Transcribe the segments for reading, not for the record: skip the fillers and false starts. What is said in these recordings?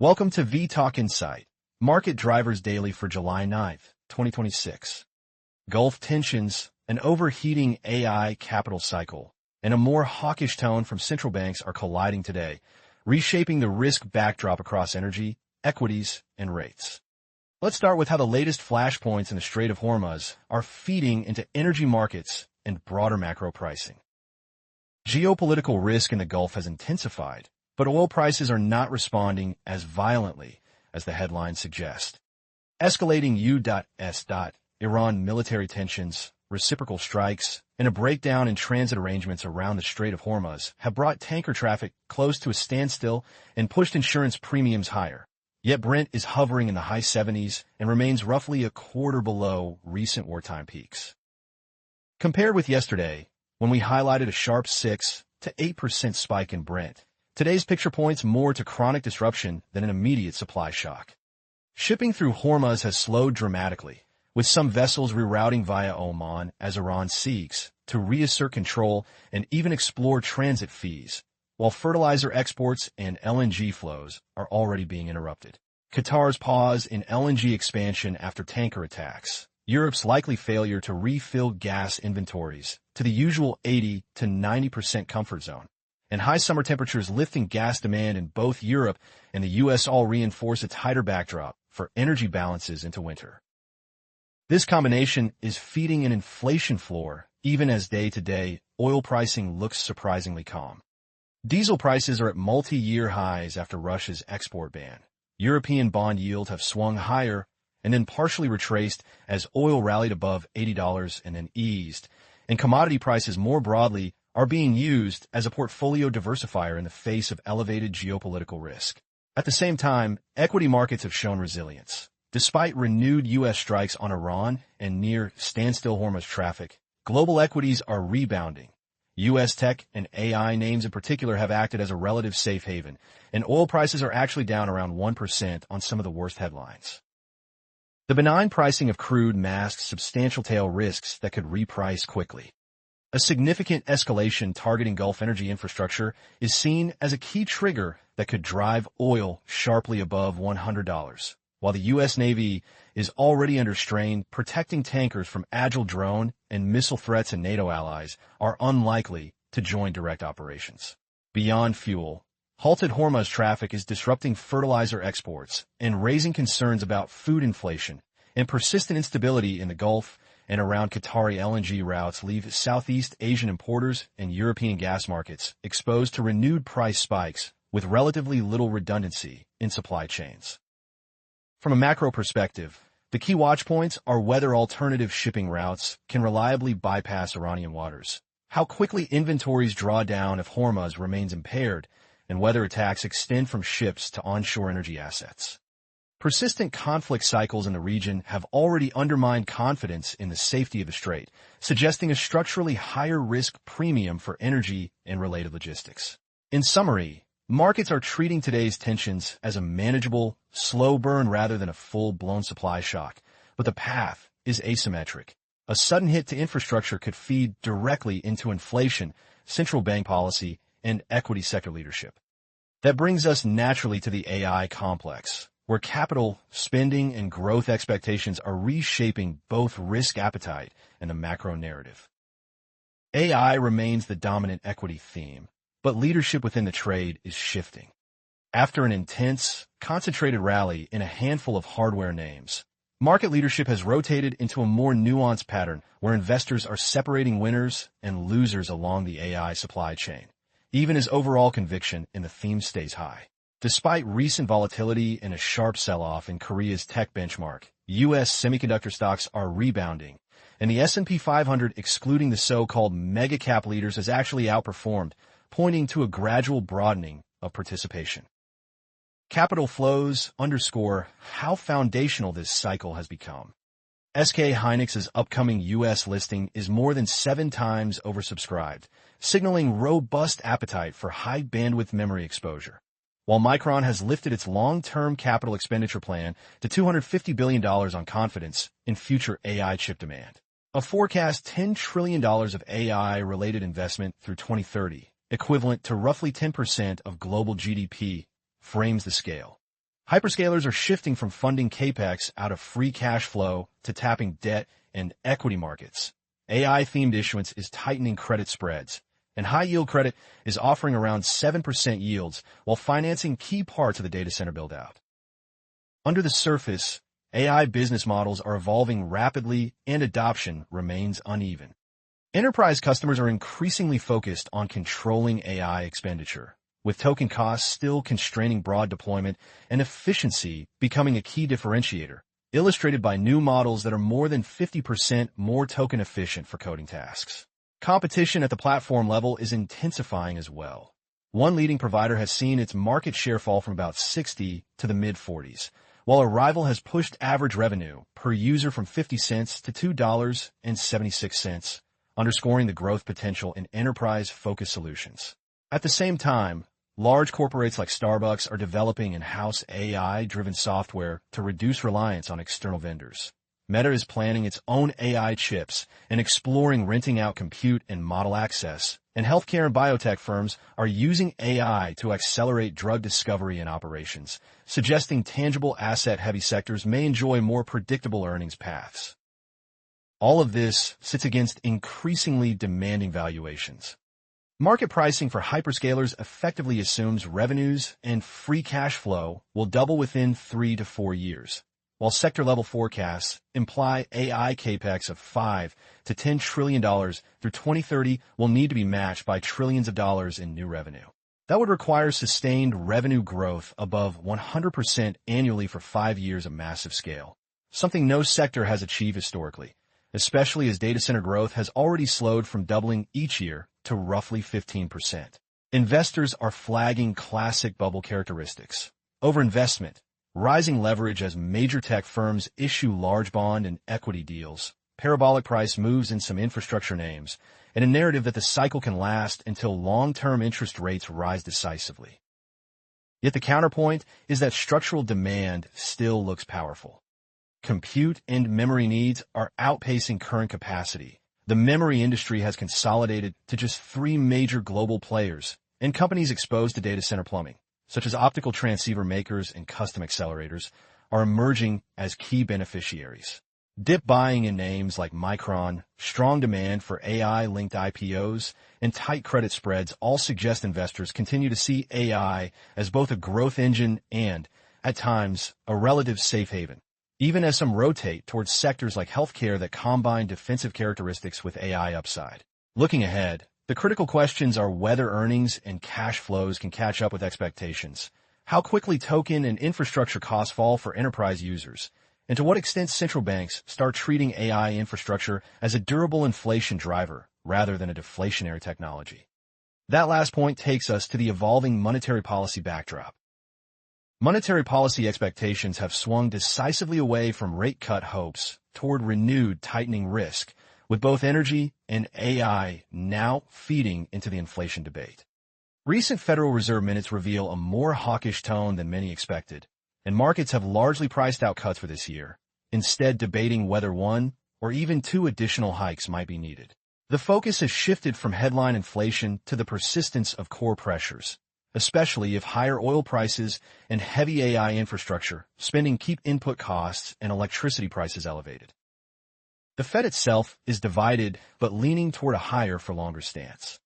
Welcome to vTalkInsight, Market Drivers Daily for July 9th, 2026. Gulf tensions, an overheating AI capital cycle, and a more hawkish tone from central banks are colliding today, reshaping the risk backdrop across energy, equities, and rates. Let's start with how the latest flashpoints in the Strait of Hormuz are feeding into energy markets and broader macro pricing. Geopolitical risk in the Gulf has intensified, but oil prices are not responding as violently as the headlines suggest. Escalating U.S. Iran military tensions, reciprocal strikes, and a breakdown in transit arrangements around the Strait of Hormuz have brought tanker traffic close to a standstill and pushed insurance premiums higher. Yet Brent is hovering in the high 70s and remains roughly a quarter below recent wartime peaks. Compared with yesterday, when we highlighted a sharp 6 to 8% spike in Brent, today's picture points more to chronic disruption than an immediate supply shock. Shipping through Hormuz has slowed dramatically, with some vessels rerouting via Oman as Iran seeks to reassert control and even explore transit fees, while fertilizer exports and LNG flows are already being interrupted. Qatar's pause in LNG expansion after tanker attacks, Europe's likely failure to refill gas inventories to the usual 80 to 90% comfort zone, and high summer temperatures lifting gas demand in both Europe and the U.S. all reinforce a tighter backdrop for energy balances into winter. This combination is feeding an inflation floor, even as day-to-day oil pricing looks surprisingly calm. Diesel prices are at multi-year highs after Russia's export ban. European bond yields have swung higher and then partially retraced as oil rallied above $80 and then eased, and commodity prices more broadly are being used as a portfolio diversifier in the face of elevated geopolitical risk. At the same time, equity markets have shown resilience. Despite renewed U.S. strikes on Iran and near standstill Hormuz traffic, global equities are rebounding. U.S. tech and AI names in particular have acted as a relative safe haven, and oil prices are actually down around 1% on some of the worst headlines. The benign pricing of crude masks substantial tail risks that could reprice quickly. A significant escalation targeting Gulf energy infrastructure is seen as a key trigger that could drive oil sharply above $100, while the U.S. Navy is already under strain. Protecting tankers from agile drone and missile threats, and NATO allies are unlikely to join direct operations. Beyond fuel, halted Hormuz traffic is disrupting fertilizer exports and raising concerns about food inflation, and persistent instability in the Gulf and around Qatari LNG routes leave Southeast Asian importers and European gas markets exposed to renewed price spikes with relatively little redundancy in supply chains. From a macro perspective, the key watch points are whether alternative shipping routes can reliably bypass Iranian waters, how quickly inventories draw down if Hormuz remains impaired, and whether attacks extend from ships to onshore energy assets. Persistent conflict cycles in the region have already undermined confidence in the safety of the strait, suggesting a structurally higher risk premium for energy and related logistics. In summary, markets are treating today's tensions as a manageable, slow burn rather than a full-blown supply shock, but the path is asymmetric. A sudden hit to infrastructure could feed directly into inflation, central bank policy, and equity sector leadership. That brings us naturally to the AI complex, where capital, spending, and growth expectations are reshaping both risk appetite and the macro narrative. AI remains the dominant equity theme, but leadership within the trade is shifting. After an intense, concentrated rally in a handful of hardware names, market leadership has rotated into a more nuanced pattern where investors are separating winners and losers along the AI supply chain, even as overall conviction in the theme stays high. Despite recent volatility and a sharp sell-off in Korea's tech benchmark, U.S. semiconductor stocks are rebounding, and the S&P 500, excluding the so-called mega-cap leaders, has actually outperformed, pointing to a gradual broadening of participation. Capital flows underscore how foundational this cycle has become. SK Hynix's upcoming U.S. listing is more than 7 times oversubscribed, signaling robust appetite for high-bandwidth memory exposure, while Micron has lifted its long-term capital expenditure plan to $250 billion on confidence in future AI chip demand. A forecast $10 trillion of AI-related investment through 2030, equivalent to roughly 10% of global GDP, frames the scale. Hyperscalers are shifting from funding capex out of free cash flow to tapping debt and equity markets. AI-themed issuance is tightening credit spreads, and high-yield credit is offering around 7% yields while financing key parts of the data center build-out. Under the surface, AI business models are evolving rapidly and adoption remains uneven. Enterprise customers are increasingly focused on controlling AI expenditure, with token costs still constraining broad deployment and efficiency becoming a key differentiator, illustrated by new models that are more than 50% more token efficient for coding tasks. Competition at the platform level is intensifying as well. One leading provider has seen its market share fall from about 60 to the mid-40s, while a rival has pushed average revenue per user from 50 cents to $2.76, underscoring the growth potential in enterprise-focused solutions. At the same time, large corporates like Starbucks are developing in-house AI-driven software to reduce reliance on external vendors. Meta is planning its own AI chips and exploring renting out compute and model access, and healthcare and biotech firms are using AI to accelerate drug discovery and operations, suggesting tangible asset-heavy sectors may enjoy more predictable earnings paths. All of this sits against increasingly demanding valuations. Market pricing for hyperscalers effectively assumes revenues and free cash flow will double within 3 to 4 years, while sector-level forecasts imply AI capex of $5 to $10 trillion through 2030 will need to be matched by trillions of dollars in new revenue. That would require sustained revenue growth above 100% annually for 5 years of massive scale, something no sector has achieved historically, especially as data center growth has already slowed from doubling each year to roughly 15%. Investors are flagging classic bubble characteristics: overinvestment, rising leverage as major tech firms issue large bond and equity deals, parabolic price moves in some infrastructure names, and a narrative that the cycle can last until long-term interest rates rise decisively. Yet the counterpoint is that structural demand still looks powerful. Compute and memory needs are outpacing current capacity. The memory industry has consolidated to just 3 major global players, and companies exposed to data center plumbing, such as optical transceiver makers and custom accelerators, are emerging as key beneficiaries. Dip buying in names like Micron, strong demand for AI-linked IPOs, and tight credit spreads all suggest investors continue to see AI as both a growth engine and, at times, a relative safe haven, even as some rotate towards sectors like healthcare that combine defensive characteristics with AI upside. Looking ahead, the critical questions are whether earnings and cash flows can catch up with expectations, how quickly token and infrastructure costs fall for enterprise users, and to what extent central banks start treating AI infrastructure as a durable inflation driver rather than a deflationary technology. That last point takes us to the evolving monetary policy backdrop. Monetary policy expectations have swung decisively away from rate cut hopes toward renewed tightening risk, with both energy and AI now feeding into the inflation debate. Recent Federal Reserve minutes reveal a more hawkish tone than many expected, and markets have largely priced out cuts for this year, instead debating whether 1 or even 2 additional hikes might be needed. The focus has shifted from headline inflation to the persistence of core pressures, especially if higher oil prices and heavy AI infrastructure spending keep input costs and electricity prices elevated. The Fed itself is divided but leaning toward a higher for longer stance.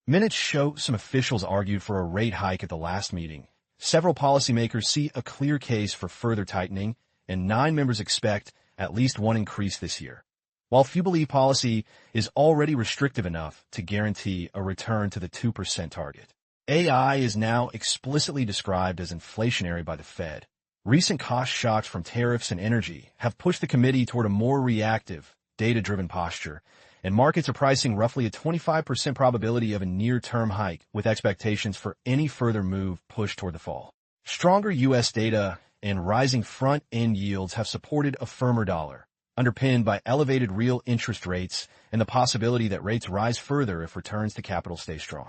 Minutes show some officials argued for a rate hike at the last meeting. Several policymakers see a clear case for further tightening, and 9 members expect at least 1 increase this year, while few believe policy is already restrictive enough to guarantee a return to the 2% target. AI is now explicitly described as inflationary by the Fed. Recent cost shocks from tariffs and energy have pushed the committee toward a more reactive, data-driven posture, and markets are pricing roughly a 25% probability of a near-term hike, with expectations for any further move pushed toward the fall. Stronger U.S. data and rising front-end yields have supported a firmer dollar, underpinned by elevated real interest rates and the possibility that rates rise further if returns to capital stay strong.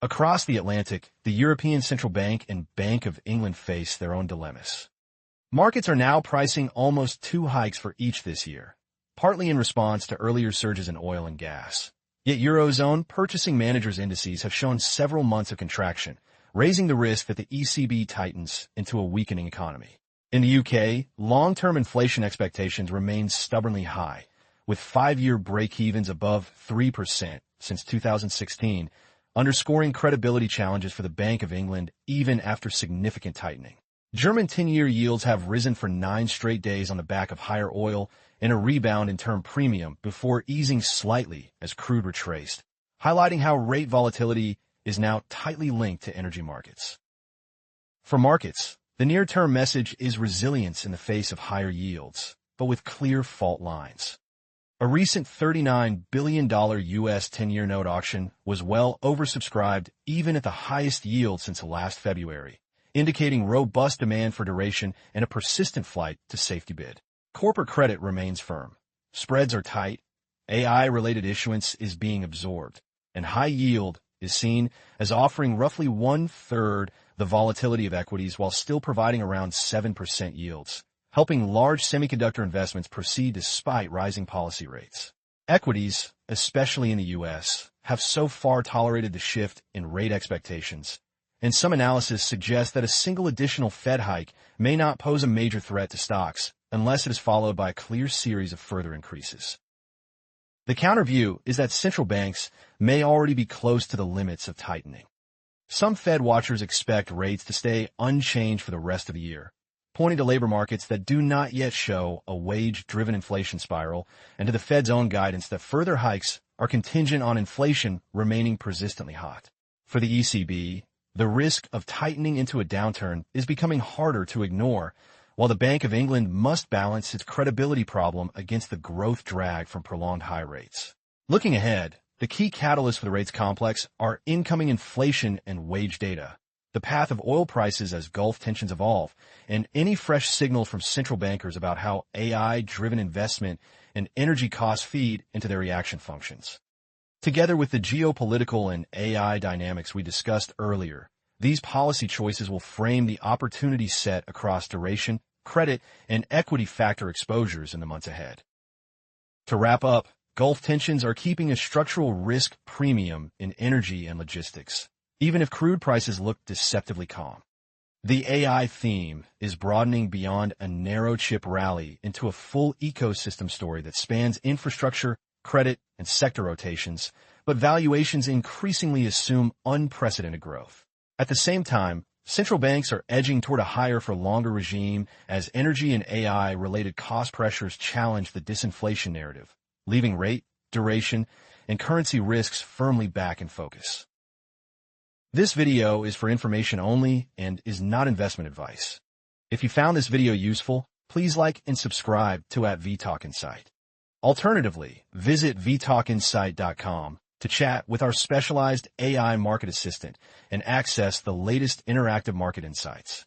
Across the Atlantic, the European Central Bank and Bank of England face their own dilemmas. Markets are now pricing almost 2 hikes for each this year, partly in response to earlier surges in oil and gas. Yet Eurozone purchasing managers' indices have shown several months of contraction, raising the risk that the ECB tightens into a weakening economy. In the UK, long-term inflation expectations remain stubbornly high, with 5-year break-evens above 3% since 2016, underscoring credibility challenges for the Bank of England even after significant tightening. German 10-year yields have risen for 9 straight days on the back of higher oil and a rebound in term premium before easing slightly as crude retraced, highlighting how rate volatility is now tightly linked to energy markets. For markets, the near-term message is resilience in the face of higher yields, but with clear fault lines. A recent $39 billion U.S. 10-year note auction was well oversubscribed even at the highest yield since last February, indicating robust demand for duration and a persistent flight to safety bid. Corporate credit remains firm. Spreads are tight, AI-related issuance is being absorbed, and high yield is seen as offering roughly one-third the volatility of equities while still providing around 7% yields, helping large semiconductor investments proceed despite rising policy rates. Equities, especially in the U.S., have so far tolerated the shift in rate expectations, and some analysis suggests that a single additional Fed hike may not pose a major threat to stocks unless it is followed by a clear series of further increases. The counter-view is that central banks may already be close to the limits of tightening. Some Fed watchers expect rates to stay unchanged for the rest of the year, pointing to labor markets that do not yet show a wage-driven inflation spiral and to the Fed's own guidance that further hikes are contingent on inflation remaining persistently hot. For the ECB, the risk of tightening into a downturn is becoming harder to ignore, while the Bank of England must balance its credibility problem against the growth drag from prolonged high rates. Looking ahead, the key catalysts for the rates complex are incoming inflation and wage data, the path of oil prices as Gulf tensions evolve, and any fresh signals from central bankers about how AI-driven investment and energy costs feed into their reaction functions. Together with the geopolitical and AI dynamics we discussed earlier, these policy choices will frame the opportunity set across duration, credit, and equity factor exposures in the months ahead. To wrap up, Gulf tensions are keeping a structural risk premium in energy and logistics, even if crude prices look deceptively calm. The AI theme is broadening beyond a narrow chip rally into a full ecosystem story that spans infrastructure, credit, and sector rotations, but valuations increasingly assume unprecedented growth. At the same time, central banks are edging toward a higher-for-longer regime as energy and AI-related cost pressures challenge the disinflation narrative, leaving rate, duration, and currency risks firmly back in focus. This video is for information only and is not investment advice. If you found this video useful, please like and subscribe to vTalkInsight. Alternatively, visit vTalkInsight.com to chat with our specialized AI market assistant and access the latest interactive market insights.